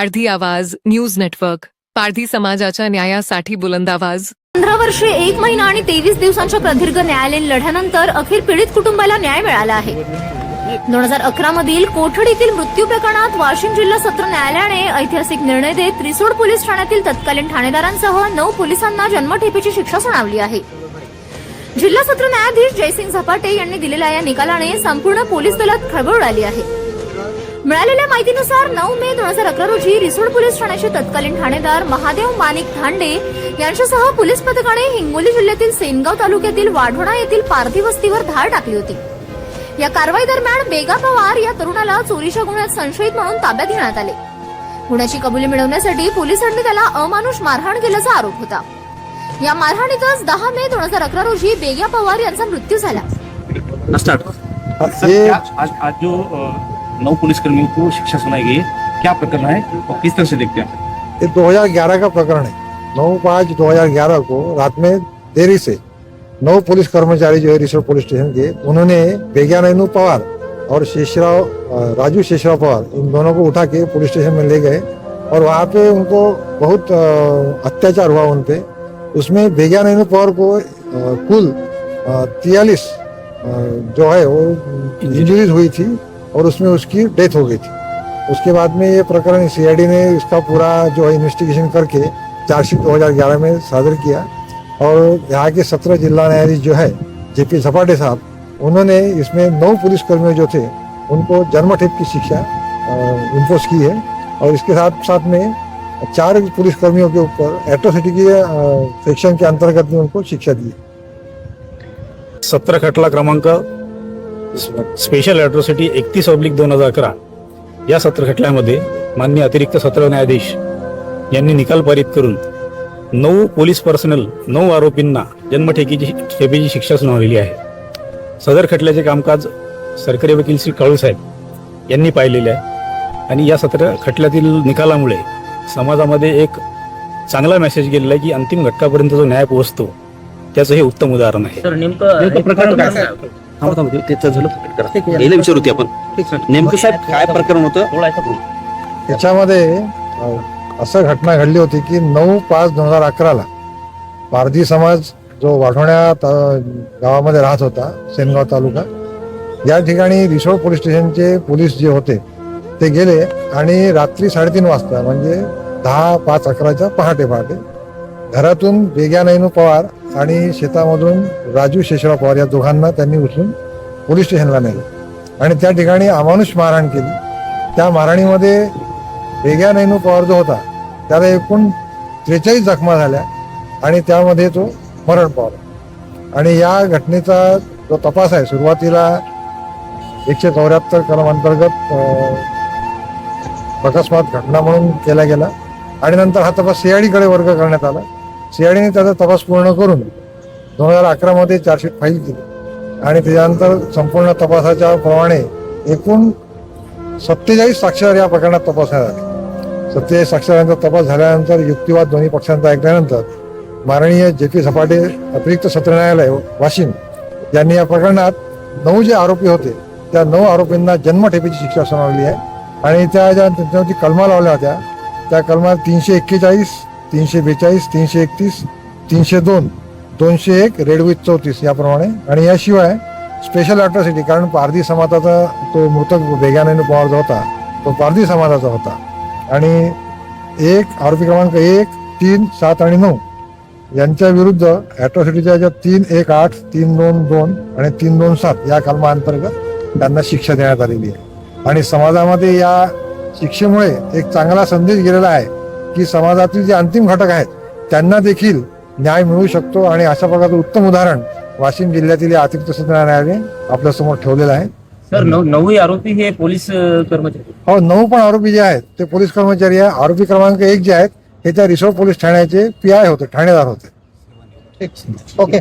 पारधी आवाज news network, पारधी समाजाच्या न्यायासाठी बुलंद आवाज। 15 वर्षे 1 महिना आणि 23 दिवसांच्या प्रदीर्घ न्यायालयीन लढ्यानंतर अखेर पीडित कुटुंबाला न्याय मिळाला आहे। 2011 मधील कोठडीतील मृत्यू प्रकरणात वाशिम जिल्हा सत्र न्यायालयाने ऐतिहासिक निर्णय देत रिसोड पोलीस ठाण्यातील तत्कालीन ठाणेदारांसह 9 पोलिसांना जन्मठेपेची शिक्षा सुनावली आहे। जिल्हा सत्र न्यायाधीश जयसिंग झपाटे यांनी दिलेल्या या निकालाने संपूर्ण पोलीस दलात खळबळ उडाली आहे। मिळालेल्या माहितीनुसार 9 मे 2011 रोजी रिसोड पोलीस ठाण्याचे तत्कालीन ठाणेदार महादेव माणिक धांडे यांच्यासह पोलीस पथकाने हिंगोली जिल्ह्यातील सेनगाव तालुक्यातील वाढोणा येथील पारधी वस्तीवर धाड टाकली होती। या कारवाई दरम्यान बेगा पवार या तरुणाला चोरीच्या गुन्ह्यात संशयित म्हणून ताब्यात घेण्यात आले। गुन्ह्याची कबुली मिळवण्यासाठी पोलिसांनी त्याला अमानुष मारहाण केल्याचा आरोप होता। या मारहाणीतच 10 मे 2011 रोजी बेगा पवार यांचा मृत्यू झाला। आज जो 9 पुलिसकर्मियों को शिक्षा सुनाई गई है, क्या प्रकरण है और किस तरह से देखते हैं? ये 2011 का प्रकरण है। 9/5/2011 को रात में देरी से 9 पुलिस कर्मचारी जो है रिसोड पुलिस स्टेशन के, उन्होंने बेगा नैनू पवार और राजू शेषराव पवार, इन दोनों को उठा के पुलिस स्टेशन में ले गए और वहाँ पे उनको बहुत अत्याचार हुआ उन पे। उसमें बेगा नैनू पवार को कुल 43 जो है वो इंजरीज हुई थी और उसमें उसकी डेथ हो गई थी। उसके बाद में ये प्रकरण सीआईडी ने इसका पूरा जो है इन्वेस्टिगेशन करके चार्जशीट 2011 में सादर किया और यहाँ के 17 जिला न्यायाधीश जो है जेपी झपाटे साहब, उन्होंने इसमें 9 पुलिसकर्मी जो थे उनको जन्मठेप की शिक्षा इम्पोज की है और इसके साथ साथ में 4 पुलिसकर्मियों के ऊपर एट्रोसिटी के सेक्शन के अंतर्गत में उनको शिक्षा दी। 17 खटला क्रमांक स्पेशल एट्रोसिटी 31/2011 या सत्र खटल्यामध्ये माननीय अतिरिक्त सत्र न्यायाधीश यांनी निकाल पारित करून 9 पोलीस पर्सनल 9 आरोपींना जन्मठेपेची शिक्षा सुनावलेली आहे। सदर खटल्याचे कामकाज सरकारी वकील श्री काळू साहेब यांनी पाहिलेले आहे आणि या सत्र खटल्यातील निकालामुळे समाजामध्ये एक चांगला मेसेज गेलेला आहे की अंतिम घटकापर्यंत जो न्याय पोहोचतो त्याचं हे उत्तम उदाहरण आहे। सर नेमकं प्रकरण काय विचारू होती आपण, नेमकं साहेब काय प्रकरण होतं? त्याच्यामध्ये असं घटना घडली होती की 9/5/2011 पारधी समाज जो वाढवण्या गावामध्ये राहत होता, सेनगाव तालुका, या ठिकाणी रिसोड पोलीस स्टेशनचे पोलीस जे होते ते गेले आणि रात्री 3:30 वाजता म्हणजे 10/5/11 पहाटे घरातून बेगा नैनू पवार आणि शेतामधून राजू शेषराव पवार या दोघांना त्यांनी उचलून पोलीस स्टेशनला नेलं आणि त्या ठिकाणी अमानुष मारहाण केली। त्या मारहाणीमध्ये बेगा नैनू पवार जो होता त्याला एकूण 43 जखमा झाल्या आणि त्यामध्ये तो मरण पावला। आणि या घटनेचा जो तपास आहे सुरुवातीला 174 कलम अंतर्गत अकस्मात घटना म्हणून केला गेला आणि नंतर हा तपास सीआयडी कडे वर्ग करण्यात आला। सीआयडीने त्याचा तपास पूर्ण करून 2011 मध्ये चार्जशीट फाईल केली आणि त्याच्यानंतर संपूर्ण तपासाच्या प्रमाणे एकूण 47 साक्षीदार या प्रकरणात तपासण्यात आले। 47 साक्षीदारांचा तपास झाल्यानंतर युक्तिवाद दोन्ही पक्षांचा ऐकल्यानंतर माननीय जेपी झपाटे अतिरिक्त सत्र न्यायालय वाशिम यांनी या प्रकरणात 9 जे आरोपी होते त्या 9 आरोपींना जन्मठेपेची शिक्षा सुनावली आहे आणि त्यांच्यावरती कलमा लावल्या होत्या। त्या कलमात 341, 342, 331, 302, 201, रेड विथ 34 याप्रमाणे आणि याशिवाय स्पेशल अॅट्रॉसिटी, कारण पारधी समाजाचा तो मृतक बेगा नैनू पवार जो होता तो पारधी समाजाचा होता आणि आरोपी क्रमांक 1, 3, 7 आणि 9 यांच्या विरुद्ध अॅट्रॉसिटीच्या ज्या 318, 322 आणि 327 या कलमाअंतर्गत त्यांना शिक्षा देण्यात आलेली आहे। आणि समाजामध्ये या शिक्षेमुळे एक चांगला संदेश गेलेला आहे की समाजातील जे अंतिम घटक आहेत त्यांना देखील न्याय मिळू शकतो आणि अशा प्रकारचं उत्तम उदाहरण वाशिम जिल्ह्यातील अतिरिक्त सत्र न्यायालयाने आपल्या समोर ठेवलेलं आहे। सर 9 आरोपी हे पोलीस कर्मचारी? हो, 9 पण आरोपी जे आहेत ते पोलीस कर्मचारी आहे। आरोपी क्रमांक 1 जे आहेत हे त्या रिसोड पोलीस ठाण्याचे PI होते, ठाणेदार होते। ओके।